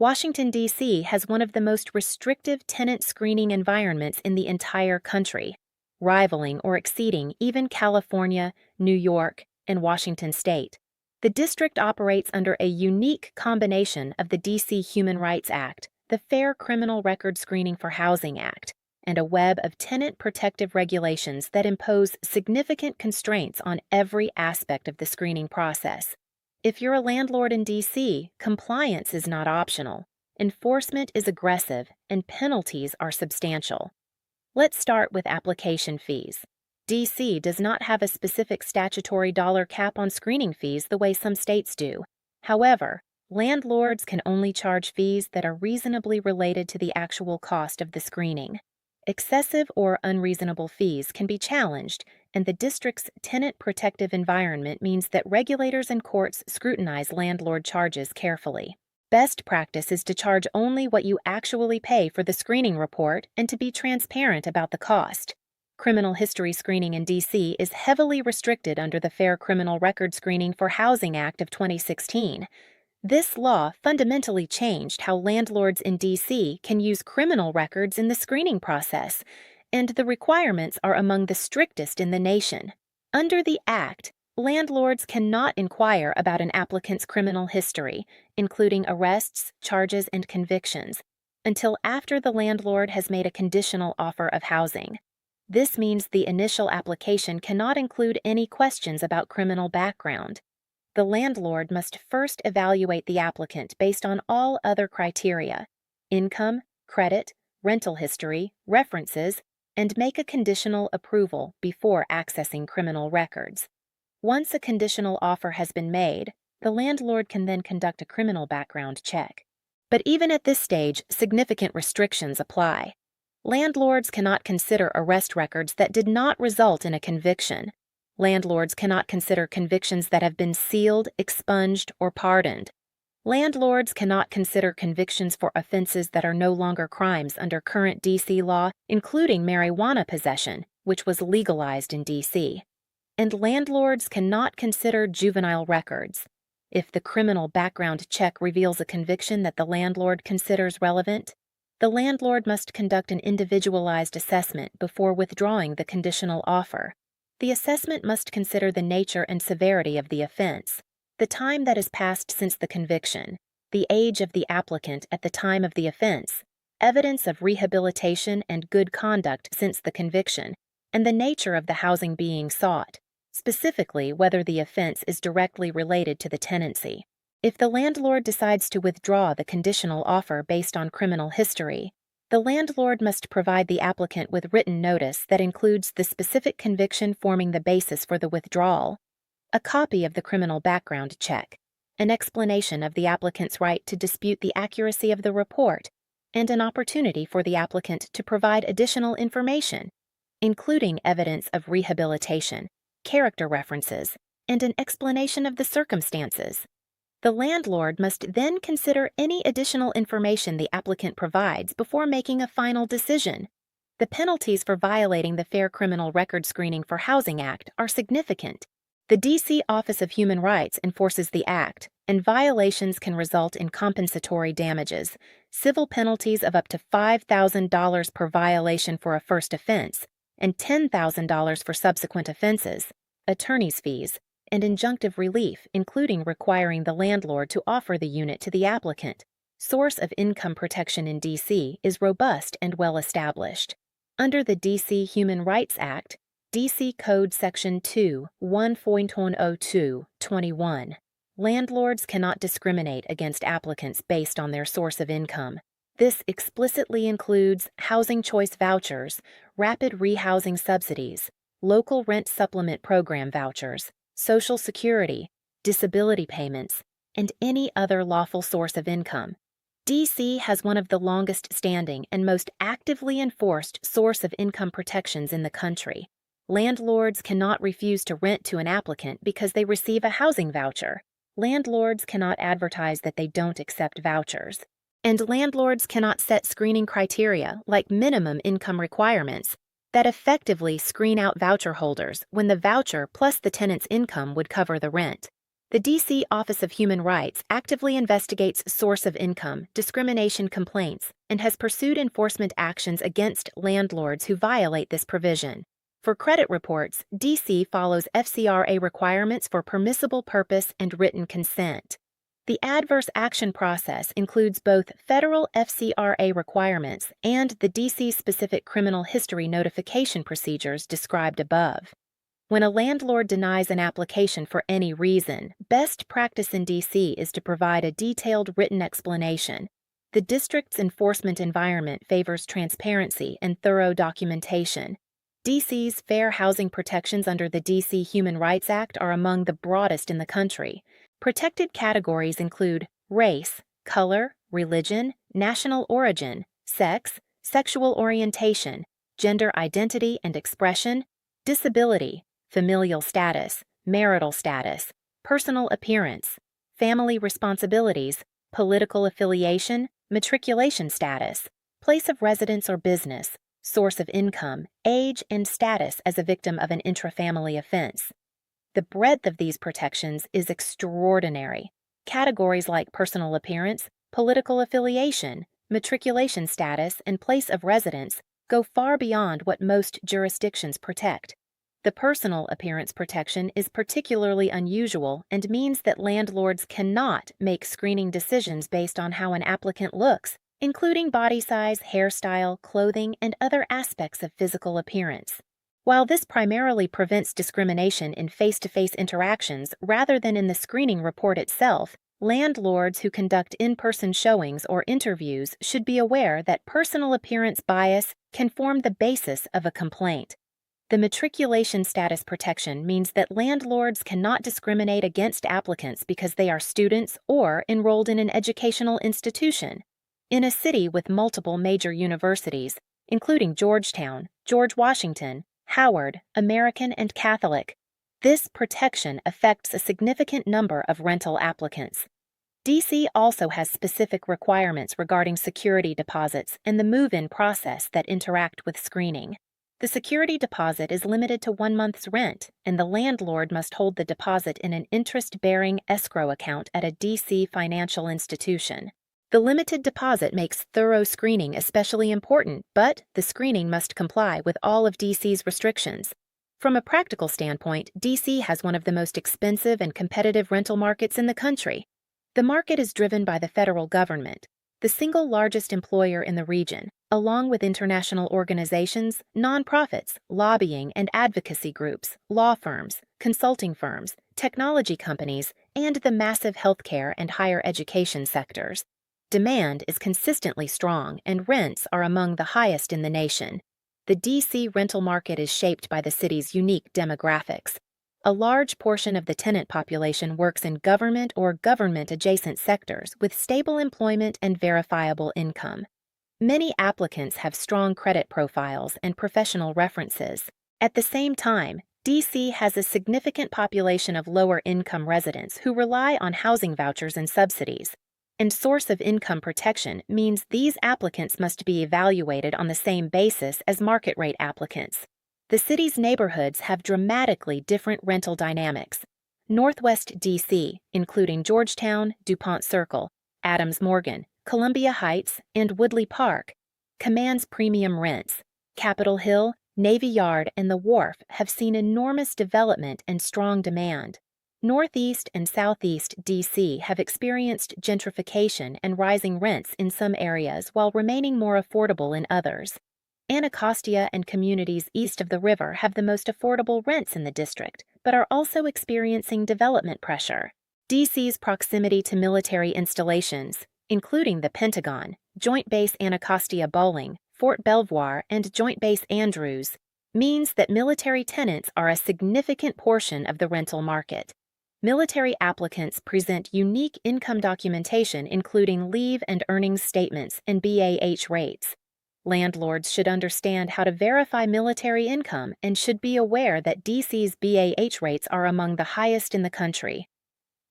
Washington, D.C. has one of the most restrictive tenant screening environments in the entire country, rivaling or exceeding even California, New York, and Washington state. The district operates under a unique combination of the D.C. Human Rights Act, the Fair Criminal Record Screening for Housing Act, and a web of tenant protective regulations that impose significant constraints on every aspect of the screening process. If you're a landlord in D.C., compliance is not optional. Enforcement is aggressive, and penalties are substantial. Let's start with application fees. D.C. does not have a specific statutory dollar cap on screening fees the way some states do. However, landlords can only charge fees that are reasonably related to the actual cost of the screening. Excessive or unreasonable fees can be challenged, and the district's tenant protective environment means that regulators and courts scrutinize landlord charges carefully. Best practice is to charge only what you actually pay for the screening report and to be transparent about the cost. Criminal history screening in D.C. is heavily restricted under the Fair Criminal Record Screening for Housing Act of 2016. This law fundamentally changed how landlords in D.C. can use criminal records in the screening process, and the requirements are among the strictest in the nation. Under the Act, landlords cannot inquire about an applicant's criminal history, including arrests, charges, and convictions, until after the landlord has made a conditional offer of housing. This means the initial application cannot include any questions about criminal background. The landlord must first evaluate the applicant based on all other criteria: income, credit, rental history, references, and make a conditional approval before accessing criminal records. Once a conditional offer has been made, the landlord can then conduct a criminal background check. But even at this stage, significant restrictions apply. Landlords cannot consider arrest records that did not result in a conviction. Landlords cannot consider convictions that have been sealed, expunged, or pardoned. Landlords cannot consider convictions for offenses that are no longer crimes under current D.C. law, including marijuana possession, which was legalized in D.C. And landlords cannot consider juvenile records. If the criminal background check reveals a conviction that the landlord considers relevant, the landlord must conduct an individualized assessment before withdrawing the conditional offer. The assessment must consider the nature and severity of the offense, the time that has passed since the conviction, the age of the applicant at the time of the offense, evidence of rehabilitation and good conduct since the conviction, and the nature of the housing being sought, specifically whether the offense is directly related to the tenancy. If the landlord decides to withdraw the conditional offer based on criminal history, the landlord must provide the applicant with written notice that includes the specific conviction forming the basis for the withdrawal, a copy of the criminal background check, an explanation of the applicant's right to dispute the accuracy of the report, and an opportunity for the applicant to provide additional information, including evidence of rehabilitation, character references, and an explanation of the circumstances. The landlord must then consider any additional information the applicant provides before making a final decision. The penalties for violating the Fair Criminal Record Screening for Housing Act are significant. The D.C. Office of Human Rights enforces the Act, and violations can result in compensatory damages, civil penalties of up to $5,000 per violation for a first offense, and $10,000 for subsequent offenses, attorney's fees, and injunctive relief, including requiring the landlord to offer the unit to the applicant. Source of income protection in D.C. is robust and well established. Under the D.C. Human Rights Act, D.C. Code Section 2, 1.0221, landlords cannot discriminate against applicants based on their source of income. This explicitly includes housing choice vouchers, rapid rehousing subsidies, local rent supplement program vouchers, Social Security, disability payments, and any other lawful source of income. D.C. has one of the longest-standing and most actively enforced source of income protections in the country. Landlords cannot refuse to rent to an applicant because they receive a housing voucher. Landlords cannot advertise that they don't accept vouchers. And landlords cannot set screening criteria, like minimum income requirements, that effectively screen out voucher holders when the voucher plus the tenant's income would cover the rent. The D.C. Office of Human Rights actively investigates source of income, discrimination complaints, and has pursued enforcement actions against landlords who violate this provision. For credit reports, D.C. follows FCRA requirements for permissible purpose and written consent. The adverse action process includes both federal FCRA requirements and the D.C.-specific criminal history notification procedures described above. When a landlord denies an application for any reason, best practice in D.C. is to provide a detailed written explanation. The district's enforcement environment favors transparency and thorough documentation. D.C.'s fair housing protections under the D.C. Human Rights Act are among the broadest in the country. Protected categories include race, color, religion, national origin, sex, sexual orientation, gender identity and expression, disability, familial status, marital status, personal appearance, family responsibilities, political affiliation, matriculation status, place of residence or business, source of income, age, and status as a victim of an intrafamily offense. The breadth of these protections is extraordinary. Categories like personal appearance, political affiliation, matriculation status, and place of residence go far beyond what most jurisdictions protect. The personal appearance protection is particularly unusual and means that landlords cannot make screening decisions based on how an applicant looks, including body size, hairstyle, clothing, and other aspects of physical appearance. While this primarily prevents discrimination in face-to-face interactions rather than in the screening report itself, landlords who conduct in-person showings or interviews should be aware that personal appearance bias can form the basis of a complaint. The matriculation status protection means that landlords cannot discriminate against applicants because they are students or enrolled in an educational institution. In a city with multiple major universities, including Georgetown, George Washington, Howard, American, and Catholic, this protection affects a significant number of rental applicants. D.C. also has specific requirements regarding security deposits and the move-in process that interact with screening. The security deposit is limited to 1 month's rent, and the landlord must hold the deposit in an interest-bearing escrow account at a D.C. financial institution. The limited deposit makes thorough screening especially important, but the screening must comply with all of D.C.'s restrictions. From a practical standpoint, D.C. has one of the most expensive and competitive rental markets in the country. The market is driven by the federal government, the single largest employer in the region, along with international organizations, nonprofits, lobbying and advocacy groups, law firms, consulting firms, technology companies, and the massive healthcare and higher education sectors. Demand is consistently strong, and rents are among the highest in the nation. The D.C. rental market is shaped by the city's unique demographics. A large portion of the tenant population works in government or government-adjacent sectors with stable employment and verifiable income. Many applicants have strong credit profiles and professional references. At the same time, D.C. has a significant population of lower-income residents who rely on housing vouchers and subsidies. And source of income protection means these applicants must be evaluated on the same basis as market-rate applicants. The city's neighborhoods have dramatically different rental dynamics. Northwest D.C., including Georgetown, DuPont Circle, Adams Morgan, Columbia Heights, and Woodley Park, commands premium rents. Capitol Hill, Navy Yard, and the Wharf have seen enormous development and strong demand. Northeast and Southeast D.C. have experienced gentrification and rising rents in some areas while remaining more affordable in others. Anacostia and communities east of the river have the most affordable rents in the district, but are also experiencing development pressure. D.C.'s proximity to military installations, including the Pentagon, Joint Base Anacostia Bowling, Fort Belvoir, and Joint Base Andrews, means that military tenants are a significant portion of the rental market. Military applicants present unique income documentation including leave and earnings statements and BAH rates. Landlords should understand how to verify military income and should be aware that D.C.'s BAH rates are among the highest in the country.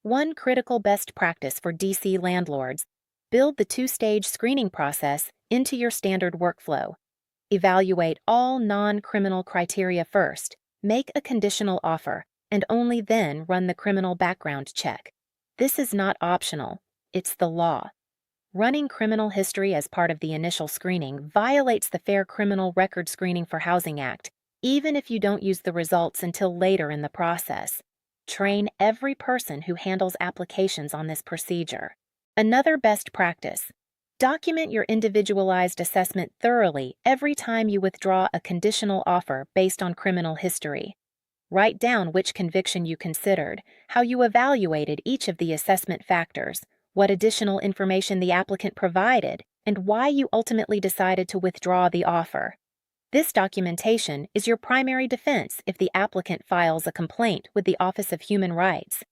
One critical best practice for D.C. landlords: build the two-stage screening process into your standard workflow. Evaluate all non-criminal criteria first, make a conditional offer, and only then run the criminal background check. This is not optional, it's the law. Running criminal history as part of the initial screening violates the Fair Criminal Record Screening for Housing Act, even if you don't use the results until later in the process. Train every person who handles applications on this procedure. Another best practice: document your individualized assessment thoroughly every time you withdraw a conditional offer based on criminal history. Write down which conviction you considered, how you evaluated each of the assessment factors, what additional information the applicant provided, and why you ultimately decided to withdraw the offer. This documentation is your primary defense if the applicant files a complaint with the Office of Human Rights.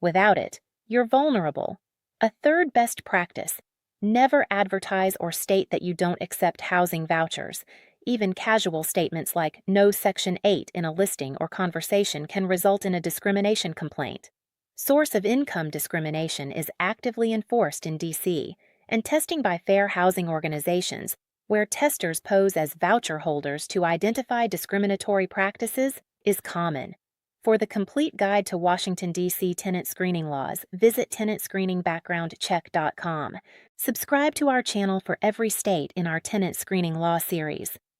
Without it, you're vulnerable. A third best practice: never advertise or state that you don't accept housing vouchers. Even casual statements like "no Section 8" in a listing or conversation can result in a discrimination complaint. Source of income discrimination is actively enforced in D.C., and testing by fair housing organizations, where testers pose as voucher holders to identify discriminatory practices, is common. For the complete guide to Washington, D.C. tenant screening laws, visit tenantscreeningbackgroundcheck.com. Subscribe to our channel for every state in our tenant screening law series.